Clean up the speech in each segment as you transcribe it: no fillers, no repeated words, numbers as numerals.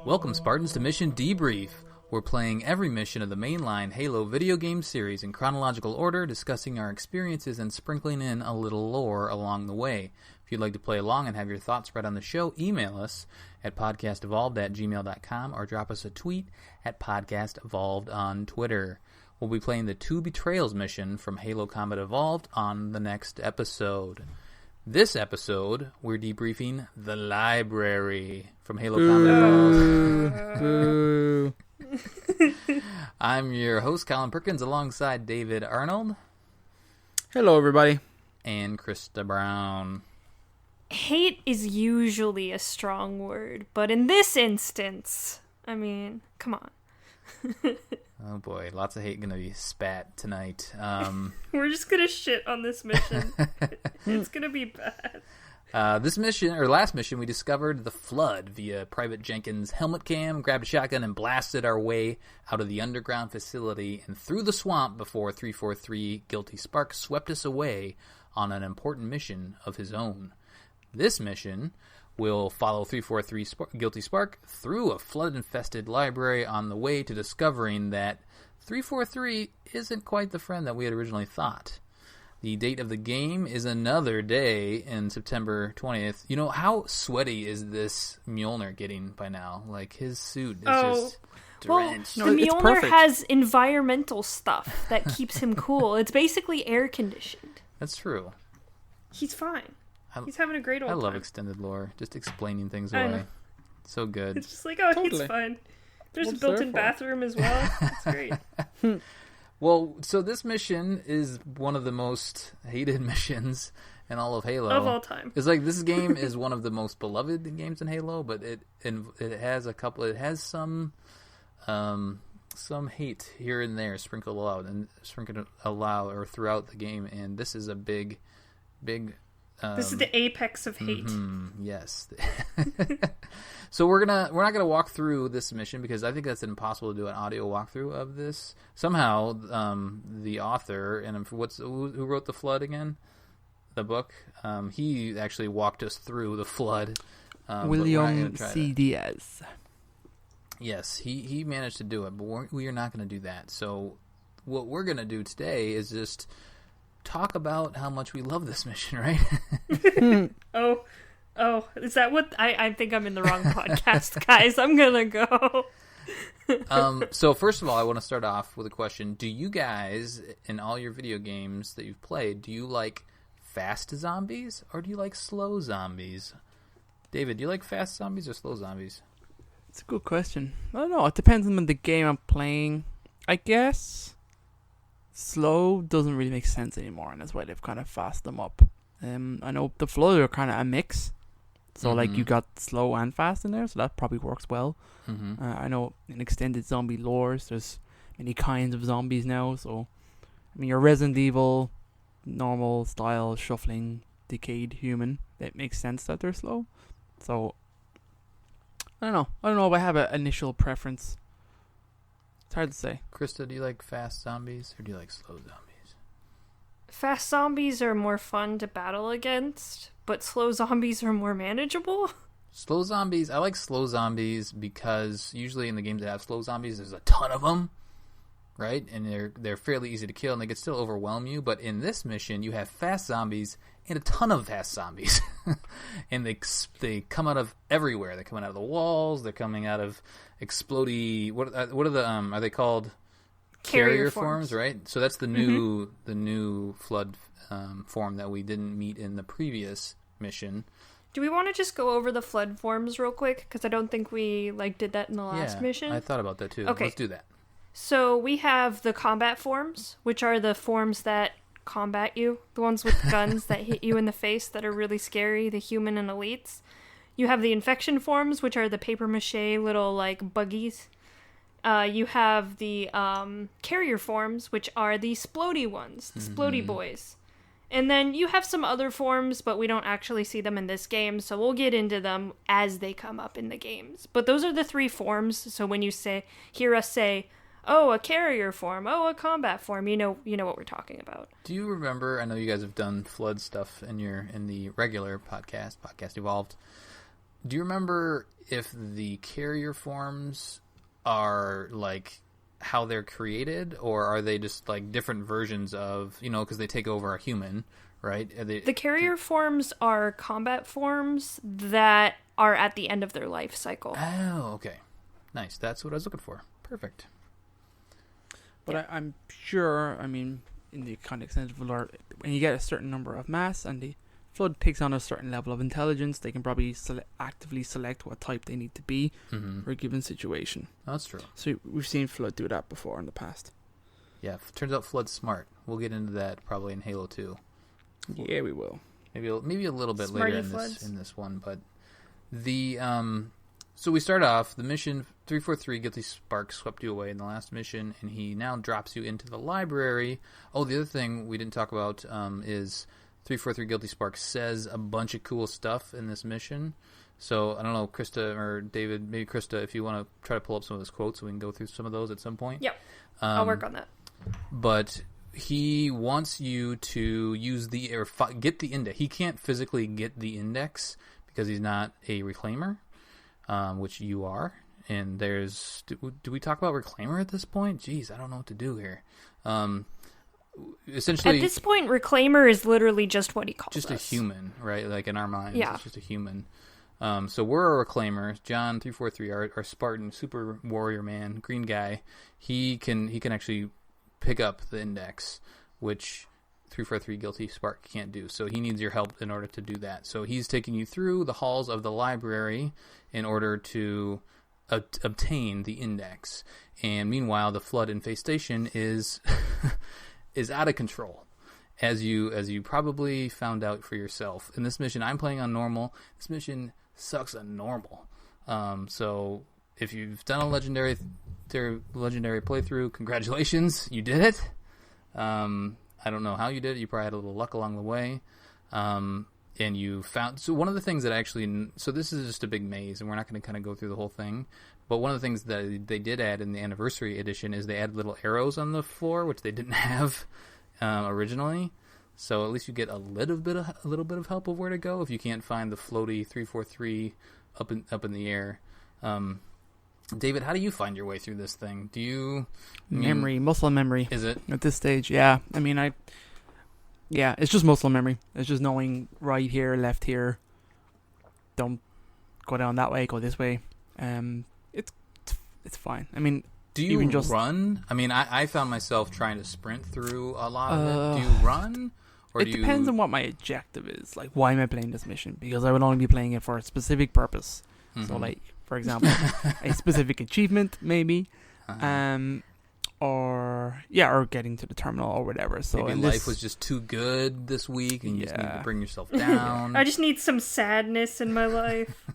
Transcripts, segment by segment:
Welcome, Spartans, to Mission Debrief. We're playing every mission of the mainline Halo video game series in chronological order, discussing our experiences and sprinkling in a little lore along the way. If you'd like to play along and have your thoughts read on the show, email us at podcastevolved@gmail.com or drop us a tweet at podcastevolved on Twitter. We'll be playing the Two Betrayals mission from Halo Combat Evolved on the next episode. This episode, we're debriefing The Library from Halo Combat Evolved. I'm your host, Colin Perkins, alongside David Arnold. Hello, everybody. And Krista Brown. Hate is usually a strong word, but in this instance, I mean, come on. Oh boy, lots of hate gonna be spat tonight. We're just gonna shit on this mission. It's gonna be bad. This mission, or last mission, we discovered the Flood via Private Jenkins' helmet cam, grabbed a shotgun, and blasted our way out of the underground facility and through the swamp before 343 Guilty Spark swept us away on an important mission of his own. This mission will follow 343 Guilty Spark through a flood-infested library on the way to discovering that 343 isn't quite the friend that we had originally thought. The date of the game is another day in September 20th. You know, how sweaty is this Mjolnir getting by now? Like, his suit is just drenched. Well, the Mjolnir has environmental stuff that keeps him cool. It's basically air-conditioned. That's true. He's fine. He's having a great old time. I love extended lore. Just explaining things away. So good. It's just like, He's fine. There's a built-in bathroom as well. It's great. Well, so this mission is one of the most hated missions in all of Halo. Of all time. It's like this game is one of the most beloved games in Halo, but it has some hate here and there sprinkled or throughout the game, and this is a big this is the apex of hate. Yes. So we're not gonna walk through this mission because I think that's impossible to do an audio walkthrough of this. Somehow, the author who wrote the Flood again, the book, he actually walked us through the Flood. William C. Diaz. Yes, he managed to do it, but we are not going to do that. So what we're going to do today is just talk about how much we love this mission, right? Oh, is that what... I think I'm in the wrong podcast, guys. I'm gonna go. So first of all, I want to start off with a question. Do you guys, in all your video games that you've played, do you like fast zombies or do you like slow zombies? David, do you like fast zombies or slow zombies? It's a good question. I don't know. It depends on the game I'm playing. I guess slow doesn't really make sense anymore, and that's why they've kind of fast them up. I know the Flood are kind of a mix. So, like, you got slow and fast in there, so that probably works well. I know in extended zombie lores, there's many kinds of zombies now. So, I mean, your Resident Evil, normal style, shuffling, decayed human, it makes sense that they're slow. So, I don't know if I have an initial preference. It's hard to say. Krista, do you like fast zombies or do you like slow zombies? Fast zombies are more fun to battle against, but slow zombies are more manageable. Slow zombies, I like slow zombies because usually in the games that have slow zombies, there's a ton of them, right? And they're fairly easy to kill, and they can still overwhelm you. But in this mission, you have fast zombies and a ton of fast zombies, and they come out of everywhere. They're coming out of the walls. They're coming out of explodey. What are the are they called? Carrier forms, right? So that's the new Flood form that we didn't meet in the previous mission. Do we want to just go over the Flood forms real quick? Because I don't think we did that in the last mission. I thought about that too. Okay. Let's do that. So we have the combat forms, which are the forms that combat you. The ones with guns that hit you in the face that are really scary, the human and elites. You have the infection forms, which are the papier-mâché little, like, buggies. You have the carrier forms, which are the splody ones, the splody boys. And then you have some other forms, but we don't actually see them in this game, so we'll get into them as they come up in the games. But those are the three forms, so when you hear us say, oh, a carrier form, oh, a combat form, you know what we're talking about. Do you remember, I know you guys have done Flood stuff in the regular podcast Evolved. do you remember if the carrier forms are like how they're created, or are they just like different versions of, because they take over a human, right? The carrier forms are combat forms that are at the end of their life cycle. Oh, okay. Nice. That's what I was looking for. Perfect. But I'm sure, in the context of lore, when you get a certain number of mass and the Flood takes on a certain level of intelligence, they can probably actively select what type they need to be for a given situation. That's true. So we've seen Flood do that before in the past. Yeah, turns out Flood's smart. We'll get into that probably in Halo 2. Yeah, we will. Maybe a little bit Smarty later Floods. in this one, but the so we start off the mission 343. Guilty Spark swept you away in the last mission, and he now drops you into the library. Oh, the other thing we didn't talk about is 343 Guilty Spark says a bunch of cool stuff in this mission. So I don't know, Krista or David, maybe Krista, if you want to try to pull up some of those quotes, so we can go through some of those at some point. Yep, I'll work on that. But he wants you to use get the index. He can't physically get the index because he's not a reclaimer, which you are. And there's... Do we talk about reclaimer at this point? Jeez, I don't know what to do here. Essentially, at this point, reclaimer is literally just what he calls just us. a human, right? Like in our minds, yeah. It's just a human. So we're a reclaimer. John 343, our Spartan super warrior man, green guy. He can actually pick up the index, which 343 Guilty Spark can't do. So he needs your help in order to do that. So he's taking you through the halls of the library in order to obtain the index. And meanwhile, the Flood infestation is is out of control, as you probably found out for yourself. In this mission, I'm playing on normal. This mission sucks on normal. So if you've done a legendary playthrough, congratulations, you did it. I don't know how you did it. You probably had a little luck along the way. And you found... So one of the things that actually... So this is just a big maze, and we're not going to kind of go through the whole thing. But one of the things that they did add in the Anniversary Edition is they added little arrows on the floor, which they didn't have originally. So at least you get a little bit of help of where to go if you can't find the floaty 343 up in the air. David, how do you find your way through this thing? Do you... muscle memory. Is it? At this stage, yeah. Yeah, it's just muscle memory. It's just knowing right here, left here. Don't go down that way, go this way. It's fine. Do you even just run? I found myself trying to sprint through a lot of it. Do you run? Or it depends on what my objective is. Like, why am I playing this mission? Because I would only be playing it for a specific purpose. Mm-hmm. So, like, for example, a specific achievement, maybe. Or getting to the terminal or whatever. So maybe life was just too good this week and you just need to bring yourself down. I just need some sadness in my life.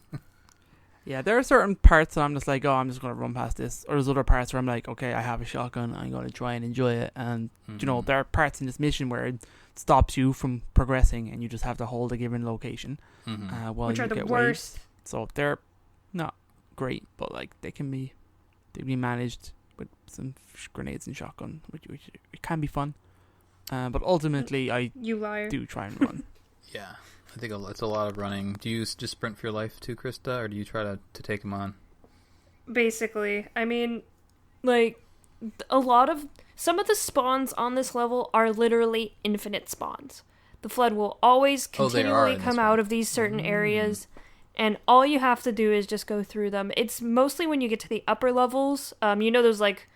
Yeah, there are certain parts that I'm just like, I'm just going to run past this. Or there's other parts where I'm like, okay, I have a shotgun, I'm going to try and enjoy it. And, there are parts in this mission where it stops you from progressing and you just have to hold a given location. While which you are the get worst. waves. So they're not great, but like they can be managed with some grenades and shotgun, which it can be fun. But ultimately, I do try and run. Yeah, I think it's a lot of running. Do you just sprint for your life too, Krista, or do you try to take him on? Basically, some of the spawns on this level are literally infinite spawns. The Flood will always continually come out of these certain areas, and all you have to do is just go through them. It's mostly when you get to the upper levels, those like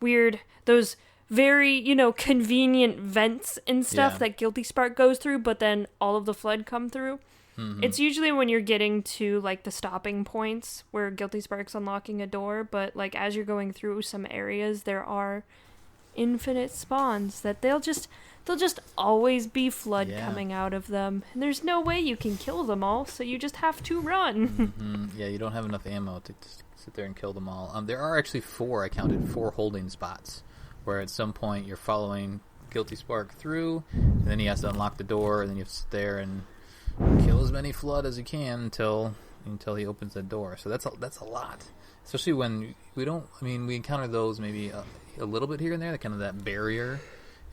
weird, those very, convenient vents and stuff that Guilty Spark goes through, but then all of the Flood come through. It's usually when you're getting to like the stopping points where Guilty Spark's unlocking a door, but like as you're going through some areas, there are infinite spawns that they'll just always be Flood coming out of them, and there's no way you can kill them all, so you just have to run. Yeah, you don't have enough ammo to sit there and kill them all. There are actually four holding spots where at some point you're following Guilty Spark through, and then he has to unlock the door, and then you have to sit there and kill as many Flood as you can until he opens the door. So that's a lot, especially when we encounter those maybe a little bit here and there, kind of that barrier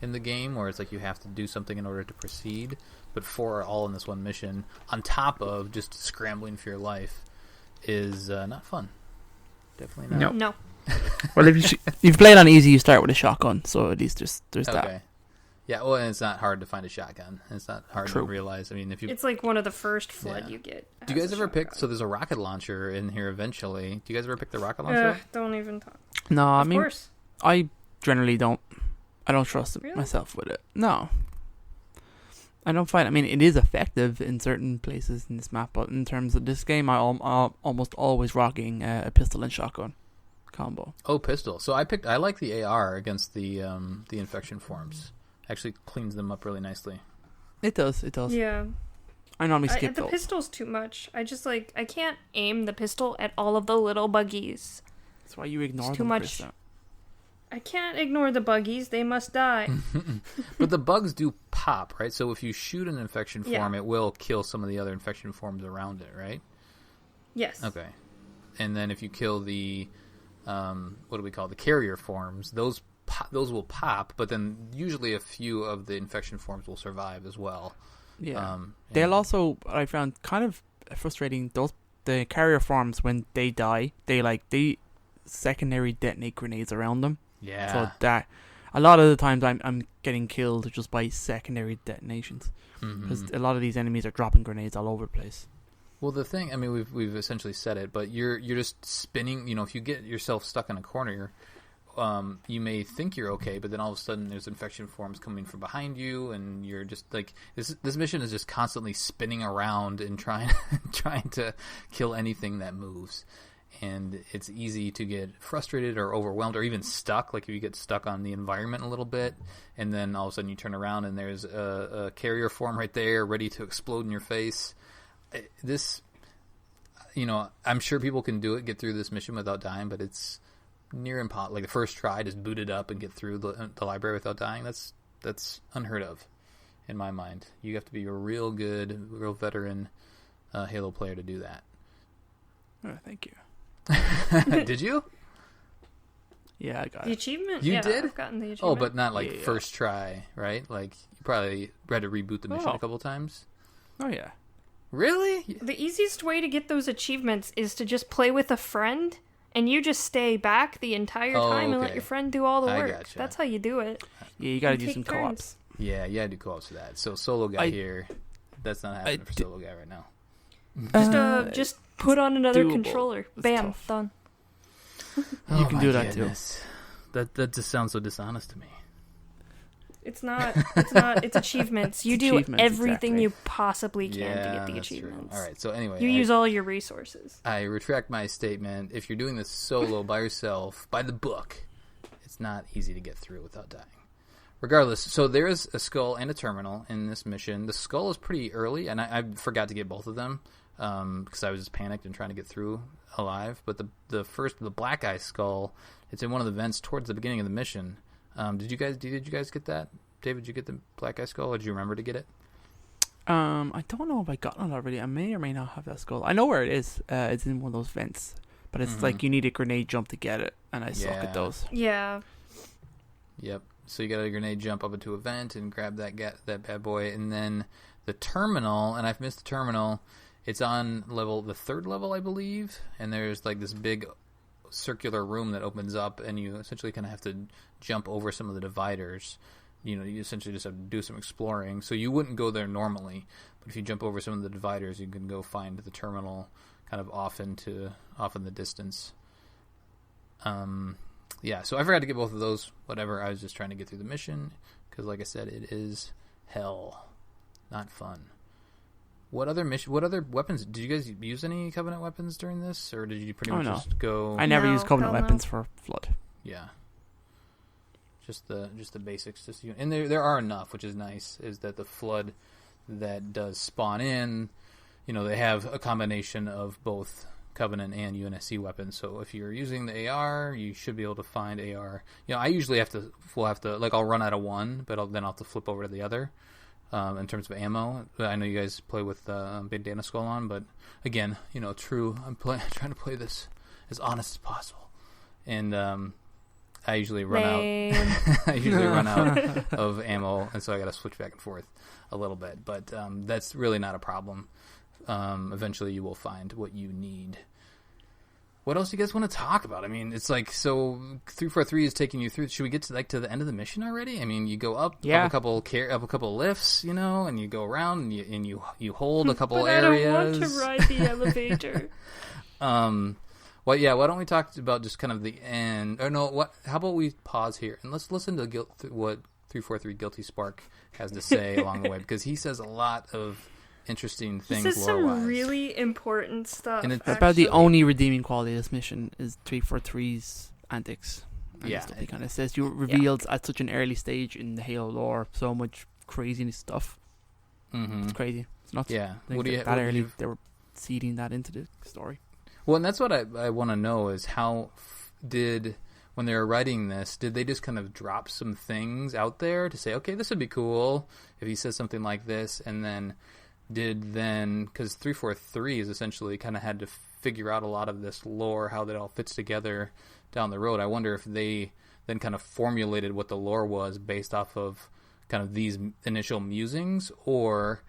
in the game, where it's like you have to do something in order to proceed. But 4 are all in this one mission, on top of just scrambling for your life, is not fun. Definitely not. No. Well, if you've played on easy, you start with a shotgun, so at least there's Okay. that. Yeah, well, and it's not hard to find a shotgun. It's not hard True. to realize. I mean, if you It's like one of the first flood you get. do you guys as a ever pick? shotgun. So there's a rocket launcher in here eventually. Do you guys ever pick the rocket launcher? Don't even talk. No, I Of mean, course. I generally don't. I don't trust Really? myself with it. No. I don't find. I mean, it is effective in certain places in this map, but in terms of this game, I'm almost always rocking a pistol and shotgun combo. Oh, pistol. So I like the AR against the infection forms. Actually cleans them up really nicely. It does. Yeah. I normally skip The those. pistol's too much. I can't aim the pistol at all of the little buggies. That's why you ignore It's them, too much. Krista. I can't ignore the buggies. They must die. But the bugs do pop, right? So if you shoot an infection Yeah. form, it will kill some of the other infection forms around it, right? Yes. Okay. And then if you kill the what do we call it? The carrier forms, those will pop, but then usually a few of the infection forms will survive as well. Yeah. And- They'll also, I found kind of frustrating, the carrier forms, when they die, they secondary detonate grenades around them. yeah. So that a lot of the times I'm getting killed just by secondary detonations, because a lot of these enemies are dropping grenades all over the place. Well, the thing, I mean, we've essentially said it, but you're just spinning. You know, if you get yourself stuck in a corner, you may think you're okay, but then all of a sudden there's infection forms coming from behind you, and you're just like this mission is just constantly spinning around and trying to kill anything that moves. And it's easy to get frustrated or overwhelmed or even stuck. Like if you get stuck on the environment a little bit, and then all of a sudden you turn around and there's a carrier form right there ready to explode in your face. This, you know, I'm sure people can get through this mission without dying, but it's near impossible. Like the first try, just boot it up and get through the library without dying. That's unheard of in my mind. You have to be a real veteran Halo player to do that. Oh, thank you. Did you? Yeah, I got The it. achievement? You yeah, did? I've gotten the achievement. Oh, but not like Yeah. first try, right? Like you probably had to reboot the mission Oh. a couple times. Oh yeah. Really? The easiest way to get those achievements is to just play with a friend, and you just stay back the entire Oh, time and let okay. your friend do all the I work. gotcha. That's how you do it. Yeah, you gotta You do take some turns. co-ops. Yeah, you had to do co-ops for that. So solo guy I- here, that's not happening for solo guy right now. Just put on another doable. controller. It's Bam, tough. done. You can my do that too. goodness. That just sounds so dishonest to me. It's not. It's achievements. You do Achievements, everything exactly. you possibly can to Yeah, get the that's true. achievements. All right. So anyway, You use all your resources. I retract my statement. If you're doing this solo by yourself, by the book, it's not easy to get through without dying. Regardless, so there is a skull and a terminal in this mission. The skull is pretty early, and I forgot to get both of them because I was just panicked and trying to get through alive. But the black eye skull, it's in one of the vents towards the beginning of the mission. Did you guys get that? David, did you get the black eye skull, or did you remember to get it? I don't know if I got it already. I may or may not have that skull. I know where it is. It's in one of those vents, but it's like you need a grenade jump to get it, and I suck Yeah. at those. Yeah. Yep. So you got a grenade jump up into a vent and grab that bad boy, and then the terminal. And I've missed the terminal. It's on the third level, I believe, and there's like this big circular room that opens up, and you essentially kind of have to jump over some of the dividers. You know, you essentially just have to do some exploring. So you wouldn't go there normally, but if you jump over some of the dividers, you can go find the terminal kind of off in the distance. Yeah, so I forgot to get both of those. Whatever, I was just trying to get through the mission because, like I said, it is hell, not fun. What other weapons? Did you guys use any Covenant weapons during this, or did you pretty much no. just go? I never No, use Covenant hell no. weapons for Flood. Yeah, just the basics. And there are enough, which is nice. Is that the Flood that does spawn in? You know, they have a combination of both Covenant and UNSC weapons. So if you're using the AR, you should be able to find AR. You know, I usually will have to like I'll run out of one, but then I'll have to flip over to the other. In terms of ammo, I know you guys play with Bandana Skull on, but again, you know, I'm trying to play this as honest as possible. And I usually run Lame. out. I usually run out of ammo, and so I got to switch back and forth a little bit. But that's really not a problem. Eventually, you will find what you need. What else do you guys want to talk about? I mean, it's like, so 343 is taking you through. Should we get to the end of the mission already? I mean, you go up a couple lifts, and you go around and you hold a couple areas. I don't want to ride the elevator. Well, yeah. Why don't we talk about just kind of the end? Or no, what? How about we pause here and let's listen to what 343 Guilty Spark has to say along the way, because he says a lot of interesting things. This is some really important stuff. And it's about the only redeeming quality of this mission is 343's antics. And stuff he kind of says you revealed at such an early stage in the Halo lore so much crazy stuff. Mm-hmm. It's crazy. It's not early. They were seeding that into the story. Well, and that's what I want to know is how when they were writing this, did they just kind of drop some things out there to say, okay, this would be cool if he says something like this, and then because 343 is essentially kind of had to figure out a lot of this lore, how that all fits together down the road. I wonder if they then kind of formulated what the lore was based off of kind of these initial musings, or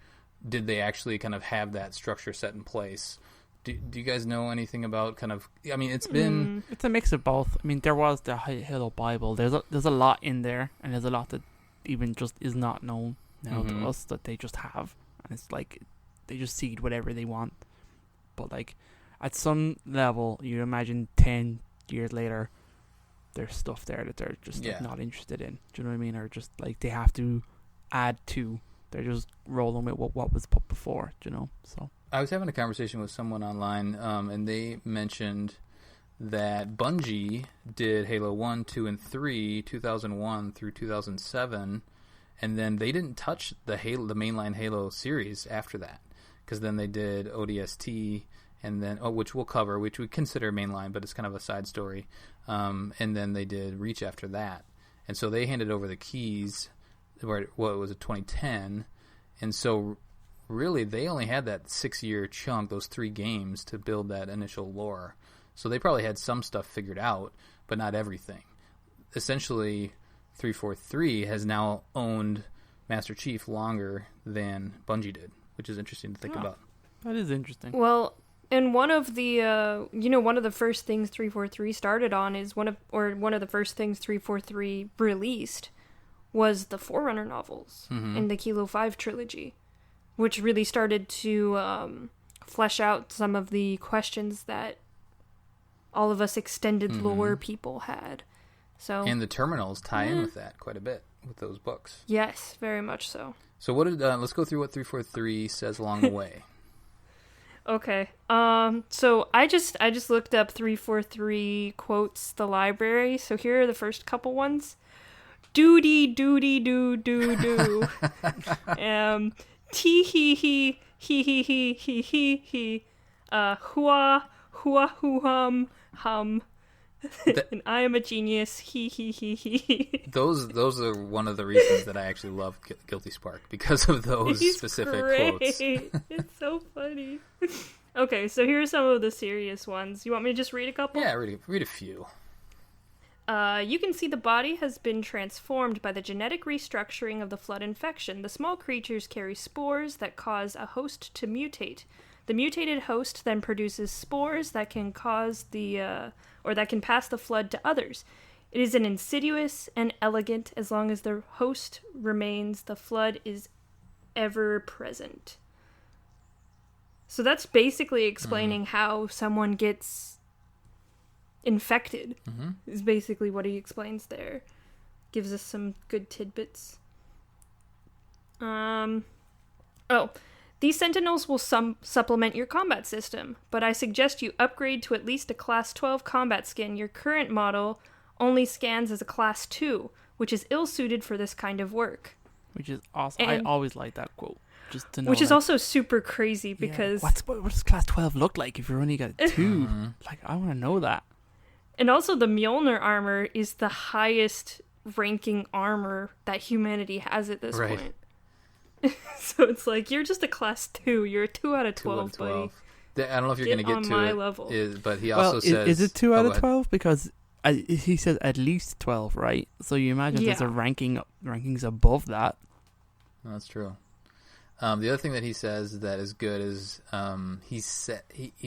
did they actually kind of have that structure set in place? Do you guys know anything about kind of? I mean, it's a mix of both. I mean, there was the Halo Bible. There's a lot in there, and there's a lot that even just is not known now to us that they just have. And it's like they just seed whatever they want. But like at some level, you imagine 10 years later, there's stuff there that they're just like, not interested in. Do you know what I mean? Or just like they have to add to. They're just rolling with what was put before. Do you know? So I was having a conversation with someone online, and they mentioned that Bungie did Halo 1, 2, and 3, 2001 through 2007. And then they didn't touch the mainline Halo series after that, because then they did ODST, and then which we'll cover, which we consider mainline, but it's kind of a side story. And then they did Reach after that, and so they handed over the keys. What was it, 2010? And so really they only had that 6-year chunk, those 3 games, to build that initial lore. So they probably had some stuff figured out, but not everything. Essentially, 343 has now owned Master Chief longer than Bungie did, which is interesting to think about. That is interesting. Well, and one of the one of the first things 343 started on is one of the first things 343 released was the Forerunner novels in the Kilo 5 trilogy, which really started to flesh out some of the questions that all of us extended lore people had. So, and the terminals tie in with that quite a bit with those books. Yes, very much so. So what did let's go through what 343 says along the way. Okay. So I just looked up 343 quotes the library. So here are the first couple ones. Doody doody doo doo doo. Tee hee hee hee hee hee hee hee hee. Hua hua hoo hum. And I am a genius. He. Those are one of the reasons that I actually love Guilty Spark, because of those specific quotes. It's so funny. Okay, so here are some of the serious ones. You want me to just read a couple? Yeah, read a few. You can see the body has been transformed by the genetic restructuring of the flood infection. The small creatures carry spores that cause a host to mutate. The mutated host then produces spores that can cause that can pass the flood to others. It is an insidious and elegant. As long as the host remains, the flood is ever present. So that's basically explaining how someone gets infected, is basically what he explains there. Gives us some good tidbits. These Sentinels will supplement your combat system, but I suggest you upgrade to at least a Class 12 combat skin. Your current model only scans as a Class 2, which is ill-suited for this kind of work. Which is awesome. I always like that quote. Just to know, which is also super crazy, because... what does Class 12 look like if you're only got a 2? Like, I want to know that. And also the Mjolnir armor is the highest ranking armor that humanity has at this point. So it's like, you're just a Class 2. You're a 2 out of 12, buddy. I don't know if you're going to get to my it, level. but he also says... Is it 2 out of 12? Because he says at least 12, right? So you imagine there's a rankings above that. That's true. The other thing that he says that is good is he's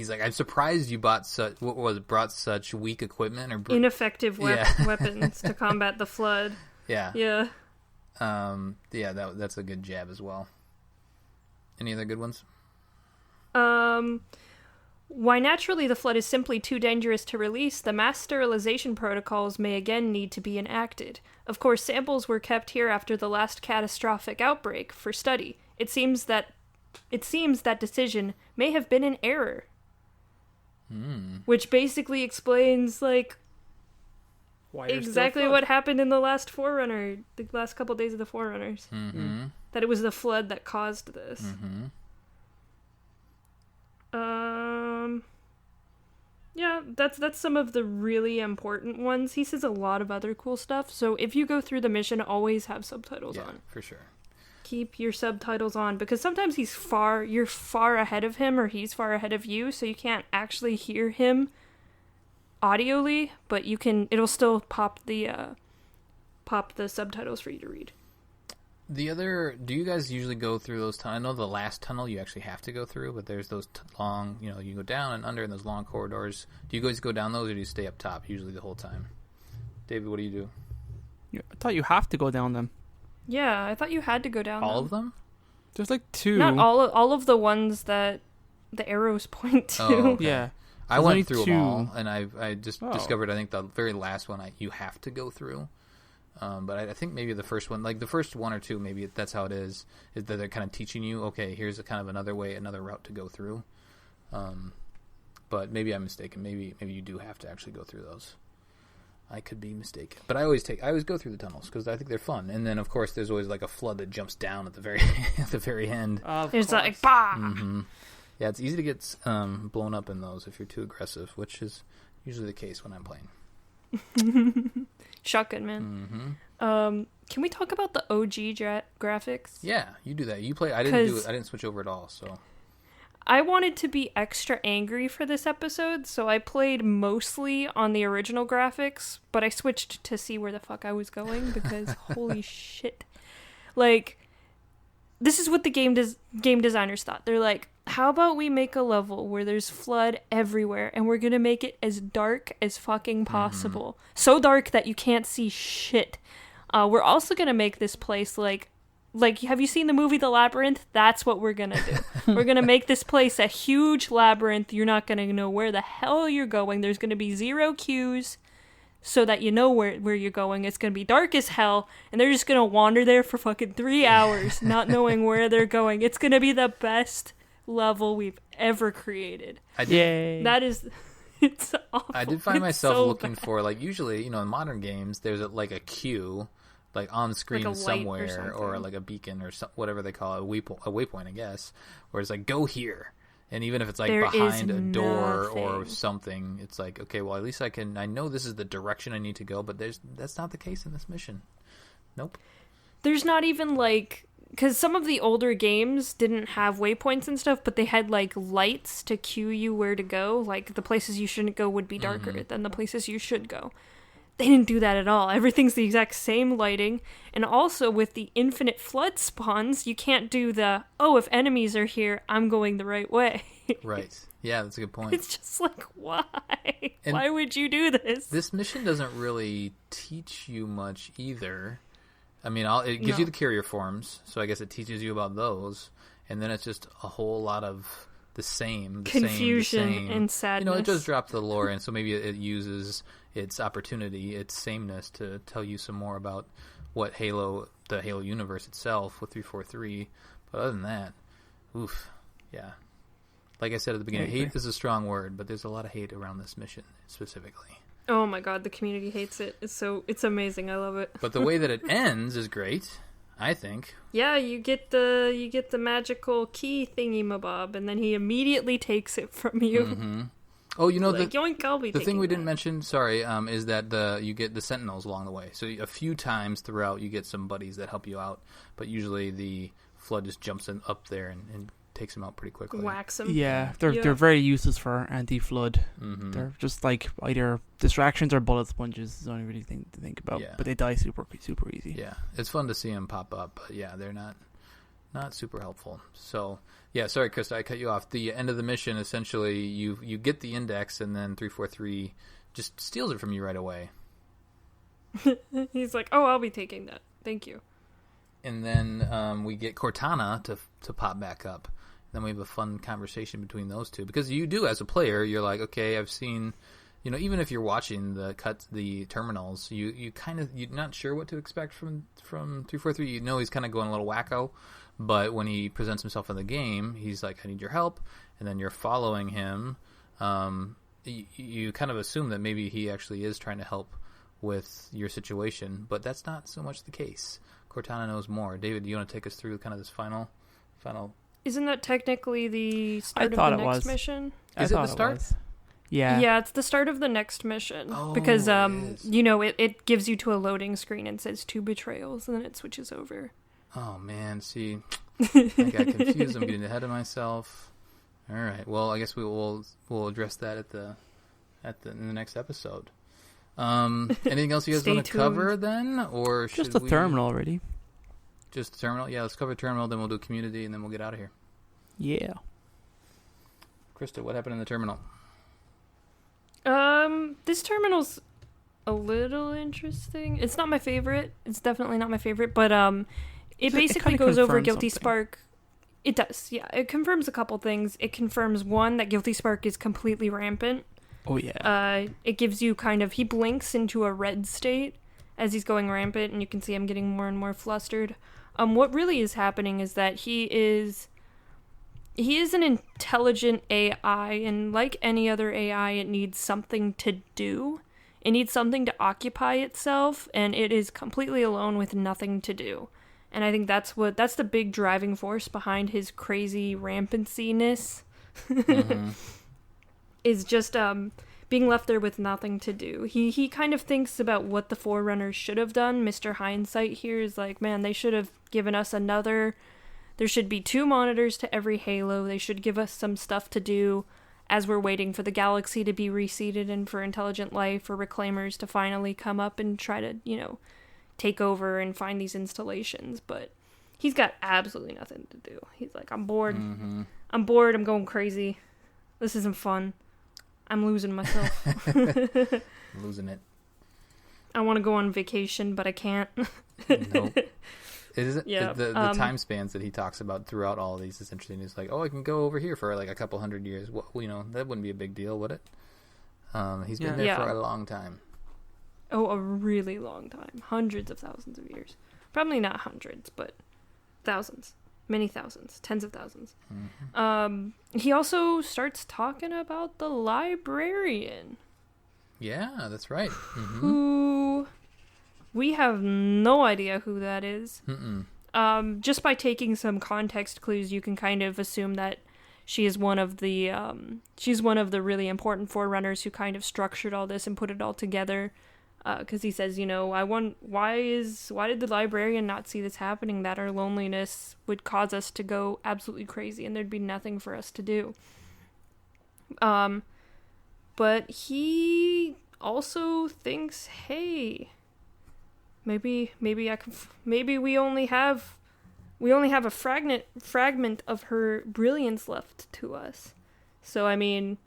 like, I'm surprised you brought such weak equipment or ineffective weapons to combat the flood. Yeah. Yeah. That's a good jab as well. Any other good ones? Why naturally the flood is simply too dangerous to release, the mass sterilization protocols may again need to be enacted. Of course, samples were kept here after the last catastrophic outbreak for study. It seems that decision may have been an error. Which basically explains, like, exactly what happened in the last Forerunner, the last couple days of the Forerunners. That it was the flood that caused this. Yeah, that's some of the really important ones. He says a lot of other cool stuff, so if you go through the mission, always have subtitles on. For sure. Keep your subtitles on, because sometimes you're far ahead of him, or he's far ahead of you, so you can't actually hear him audioly, but it'll still pop the subtitles for you to read. Do you guys usually go through those tunnels? I know the last tunnel you actually have to go through, but there's those long, you go down and under in those long corridors. Do you guys go down those, or do you stay up top usually the whole time? David, what do you do? I thought you have to go down them. Yeah, I thought you had to go down all of them? There's like 2. Not all of the ones that the arrows point to. Oh, okay. Yeah. I went through them all, and I just discovered, I think, the very last one you have to go through. But I think maybe the first one, like the first 1 or 2, maybe that's how it is that they're kind of teaching you, okay, here's a kind of another route to go through. But maybe I'm mistaken. Maybe you do have to actually go through those. I could be mistaken. But I always go through the tunnels because I think they're fun. And then, of course, there's always like a flood that jumps down at the very at the very end. It's like, bah! Yeah, it's easy to get blown up in those if you're too aggressive, which is usually the case when I'm playing. Shotgun, man. Can we talk about the OG graphics? Yeah, you do that. You play. I didn't do it. I didn't switch over at all. So I wanted to be extra angry for this episode, so I played mostly on the original graphics, but I switched to see where the fuck I was going because holy shit. Like, this is what the game designers thought. They're like, how about we make a level where there's flood everywhere and we're gonna make it as dark as fucking possible. So dark that you can't see shit. We're also gonna make this place like, have you seen the movie The Labyrinth? That's what we're gonna do. We're gonna make this place a huge labyrinth. You're not gonna know where the hell you're going. There's gonna be 0 cues so that you know where you're going. It's gonna be dark as hell, and they're just gonna wander there for fucking 3 hours, not knowing where they're going. It's gonna be the best level we've ever created. Yay. That is... It's awful. I did find myself so looking bad. for, like, usually, in modern games, there's a cue, like on screen like somewhere, or like a beacon or whatever they call it, a waypoint, I guess, where it's like, go here. And even if it's like There behind is a door or nothing. something, it's like, okay, well, at least I know this is the direction I need to go, but that's not the case in this mission. Nope. There's not even like... Because some of the older games didn't have waypoints and stuff, but they had like lights to cue you where to go. Like the places you shouldn't go would be darker than the places you should go. They didn't do that at all. Everything's the exact same lighting. And also with the infinite flood spawns, you can't do if enemies are here, I'm going the right way. Right. Yeah, that's a good point. It's just like, why? And why would you do this? This mission doesn't really teach you much either. I mean, it gives you the carrier forms, so I guess it teaches you about those, and then it's just a whole lot of the same. Confusion and sadness. It does drop the lore, and so maybe it uses its opportunity, its sameness, to tell you some more about what the Halo universe itself with 343. But other than that, oof, yeah. Like I said at the beginning, hate is a strong word, but there's a lot of hate around this mission specifically. Oh my god, the community hates it. It's amazing. I love it. But the way that it ends is great, I think. Yeah, you get the magical key thingy mabob, and then he immediately takes it from you. Mm-hmm. Oh, yoink, I'll be the thing we that. didn't mention, sorry, is that you get the sentinels along the way. So a few times throughout, you get some buddies that help you out, but usually the flood just jumps up there and takes them out pretty quickly. Wax them. Yeah, they're very useless for anti-flood. Mm-hmm. They're just like either distractions or bullet sponges. Is the only really thing to think about. Yeah. But they die super easy. Yeah, it's fun to see them pop up, but yeah, they're not super helpful. So yeah, sorry, Krista, I cut you off. The end of the mission, essentially, you get the index, and then 343 just steals it from you right away. He's like, "Oh, I'll be taking that. Thank you." And then we get Cortana to pop back up. Then we have a fun conversation between those two, because you do, as a player, you're like, okay, I've seen, even if you're watching the terminals, you're not sure what to expect from 343. He's kind of going a little wacko, but when he presents himself in the game, he's like, I need your help, and then you're following him. You kind of assume that maybe he actually is trying to help with your situation, but that's not so much the case. Cortana knows more. David, do you want to take us through kind of this final? Isn't that technically the start of the next mission? Is it the start? Yeah. Yeah, it's the start of the next mission. Oh, because it is. It gives you to a loading screen and says 2 betrayals, and then it switches over. Oh man, see, I got confused. I'm getting ahead of myself. All right. Well, I guess we'll address that in the next episode. Anything else you guys want to cover then, or just the terminal already? Just the terminal. Yeah, let's cover terminal. Then we'll do community, and then we'll get out of here. Yeah. Krista, what happened in the terminal? This terminal's a little interesting. It's not my favorite. It's definitely not my favorite, but it basically goes over Guilty Spark. It does, yeah. It confirms a couple things. It confirms, one, that Guilty Spark is completely rampant. Oh, yeah. It gives you he blinks into a red state as he's going rampant, and you can see him getting more and more flustered. What really is happening is that he is an intelligent AI, and like any other AI, it needs something to do. It needs something to occupy itself, and it is completely alone with nothing to do. And I think that's the big driving force behind his crazy rampancy-ness. Mm-hmm. Is just being left there with nothing to do. He kind of thinks about what the Forerunners should have done. Mr. Hindsight here is like, man, they should have given us there should be 2 monitors to every Halo. They should give us some stuff to do as we're waiting for the galaxy to be reseeded and for intelligent life or reclaimers to finally come up and try to, take over and find these installations. But he's got absolutely nothing to do. He's like, I'm bored. Mm-hmm. I'm bored. I'm going crazy. This isn't fun. I'm losing myself. Losing it. I want to go on vacation, but I can't. Nope. Yeah. The time spans that he talks about throughout all of these is interesting. He's like, I can go over here for like a couple hundred years. Well, that wouldn't be a big deal, would it? He's been there for a long time. Oh, a really long time. Hundreds of thousands of years. Probably not hundreds, but thousands. Many thousands. Tens of thousands. Mm-hmm. He also starts talking about the librarian. Yeah, that's right. Mm-hmm. Who... We have no idea who that is. Mm-mm. Just by taking some context clues, you can kind of assume that she is one of the really important Forerunners who kind of structured all this and put it all together. Because he says, why did the librarian not see this happening? That our loneliness would cause us to go absolutely crazy, and there'd be nothing for us to do. But he also thinks, hey, maybe we only have a fragment of her brilliance left to us. So I mean,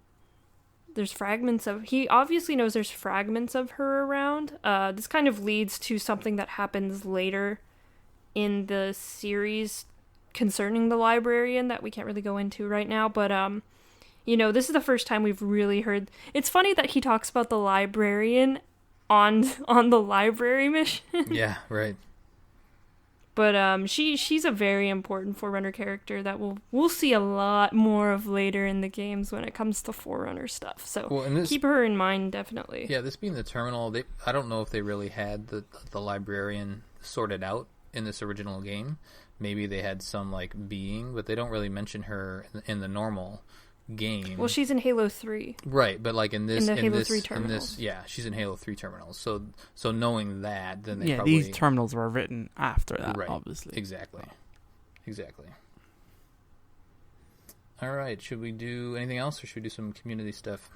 he obviously knows there's fragments of her around. This kind of leads to something that happens later in the series concerning the librarian that we can't really go into right now, but this is the first time we've really heard. It's funny that he talks about the librarian on the library mission. Yeah, right. But she's a very important Forerunner character that we'll see a lot more of later in the games when it comes to Forerunner stuff. So keep her in mind, definitely. Yeah, this being the terminal, I don't know if they really had the librarian sorted out in this original game. Maybe they had some being, but they don't really mention her in the normal game. Well, she's in Halo 3. Right, but in the Halo 3 terminals. Yeah, she's in Halo 3 terminals. So knowing that, then they probably... these terminals were written after that, right, obviously. Exactly. All right. Should we do anything else, or should we do some community stuff?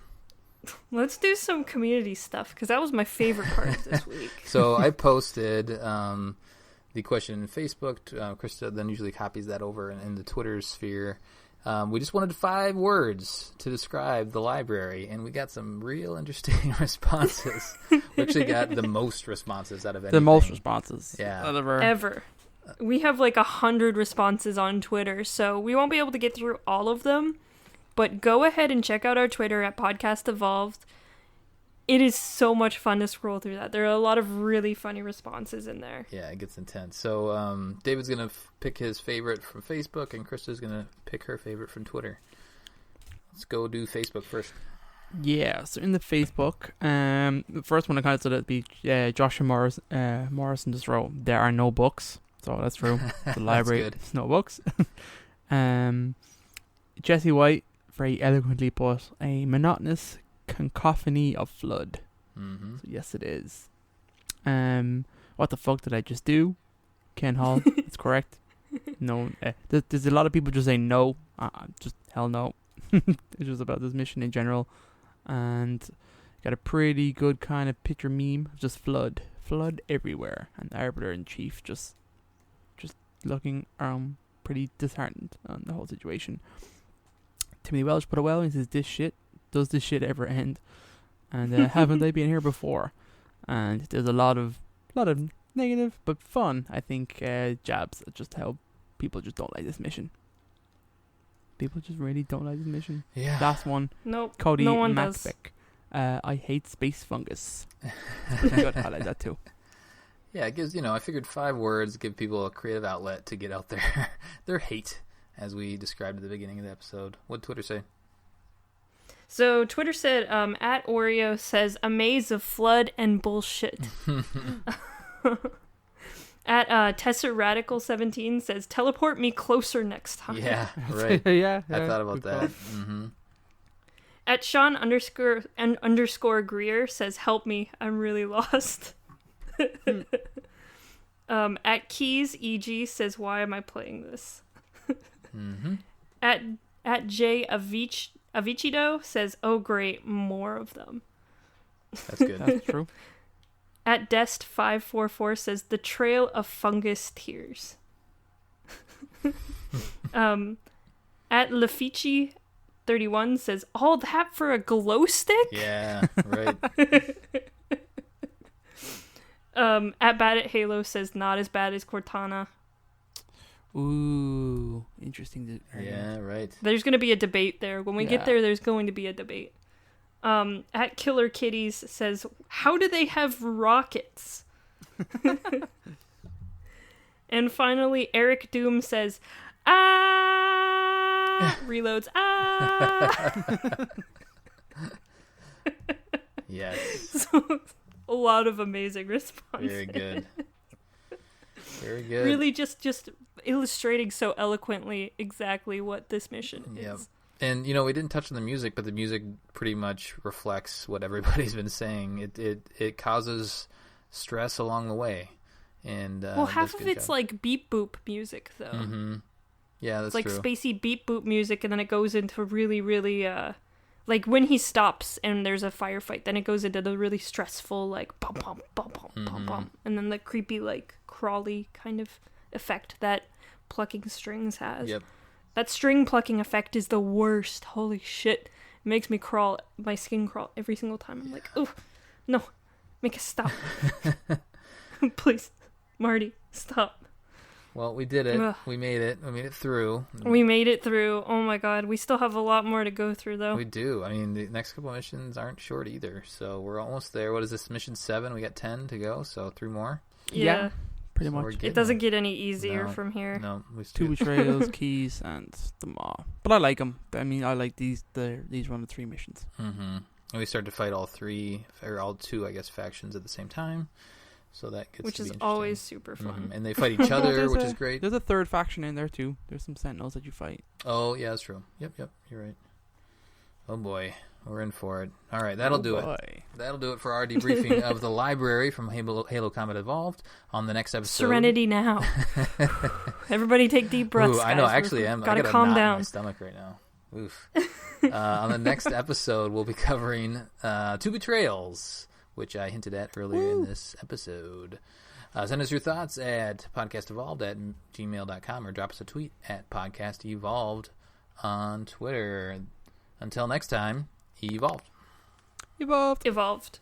Let's do some community stuff, because that was my favorite part of this week. So I posted the question in Facebook. Krista then usually copies that over in the Twitter sphere. We just wanted 5 words to describe the library, and we got some real interesting responses. We actually got the most responses out of anything. The most responses. Yeah. Ever. We have like 100 responses on Twitter, so we won't be able to get through all of them. But go ahead and check out our Twitter at Podcast Evolved. It is so much fun to scroll through that. There are a lot of really funny responses in there. Yeah, it gets intense. So David's going to pick his favorite from Facebook, and Krista's going to pick her favorite from Twitter. Let's go do Facebook first. Yeah, so in the Facebook, the first one I kind of said it'd be Joshua Morrison just wrote, "There are no books." So that's true. The library, there's no books. Jesse White very eloquently put, "A monotonous cacophony of flood." Mm-hmm. So yes, it is. What the fuck did I just do? Ken Hall, it's correct. No, there's a lot of people just saying no. Just hell no. It's just about this mission in general, and got a pretty good kind of picture meme of just flood everywhere, and the Arbiter in Chief just looking pretty disheartened on the whole situation. Timothy Welsh put it well. He says, does this shit ever end? And haven't they been here before? And there's a lot of negative but fun, I think, jabs at just how people just don't like this mission. People just really don't like this mission. Yeah. Last one. Nope. Cody no one Macbeck. I hate space fungus. You gotta highlight that too. Yeah, it gives, I figured 5 words give people a creative outlet to get out their hate, as we described at the beginning of the episode. What'd Twitter say? So Twitter said, at Oreo says, "A maze of flood and bullshit." At Tessa Radical 17 says, "Teleport me closer next time." Yeah, right. yeah, I thought about that. Mm-hmm. At Sean underscore Greer says, "Help me, I'm really lost." At Keys EG says, "Why am I playing this?" Mm-hmm. At J Avicido says, "Oh great, more of them." That's good. That's true. At Dest544 says, "The trail of fungus tears." At Lafici31 says, "All that for a glow stick?" Yeah, right. At Bad at Halo says, "Not as bad as Cortana." Ooh, interesting. Yeah, right. There's going to be a debate there. When we get there, there's going to be a debate. At Killer Kitties says, "How do they have rockets?" And finally, Eric Doom says, "Ah!" Reloads, "Ah!" Yes. So, a lot of amazing responses. Very good. Very good. Really just illustrating so eloquently exactly what this mission is. And, we didn't touch on the music, but the music pretty much reflects what everybody's been saying. It causes stress along the way. And half of it's like beep boop music, though. Mm-hmm. Yeah, that's it's like true. spacey beep boop music, and then it goes into really, really, like when he stops and there's a firefight, then it goes into the really stressful, like, bum, bum, bum, bum, bum, bum. And then the creepy, like, crawly kind of effect that plucking strings has. Yep. That string plucking effect is the worst. Holy shit. It makes me crawl, my skin crawl every single time. I'm like, oh, no, make it stop. Please, Marty, stop. Well, we did it. Ugh. We made it. We made it through. We made it through. Oh my god. We still have a lot more to go through, though. We do. I mean, the next couple of missions aren't short either. So we're almost there. What is this? Mission 7? We got 10 to go. So 3 more. Yeah. Pretty So much. It doesn't get any easier from here. No. We 2 betrayals, keys, and the Maw. But I like them. I mean, I like these run of 3 missions. Mm-hmm. And we start to fight all 2, I guess, factions at the same time. So that gets which to be is interesting. always super fun. Mm-hmm. And they fight each other, which is great. There's a 3rd faction in there too. There's some Sentinels that you fight. Oh, yeah, that's true. Yep, you're right. Oh boy, we're in for it. All right, that'll do it. That'll do it for our debriefing of the library from Halo Combat Evolved. On the next episode, Serenity now. Everybody take deep breaths. Ooh, I know. guys. Actually, I got gotta a calm knot down. in my stomach right now. Oof. On the next episode, we'll be covering Two Betrayals, which I hinted at earlier in this episode. Send us your thoughts at podcastevolved@gmail.com or drop us a tweet at podcastevolved on Twitter. Until next time, evolved. Evolved. Evolved.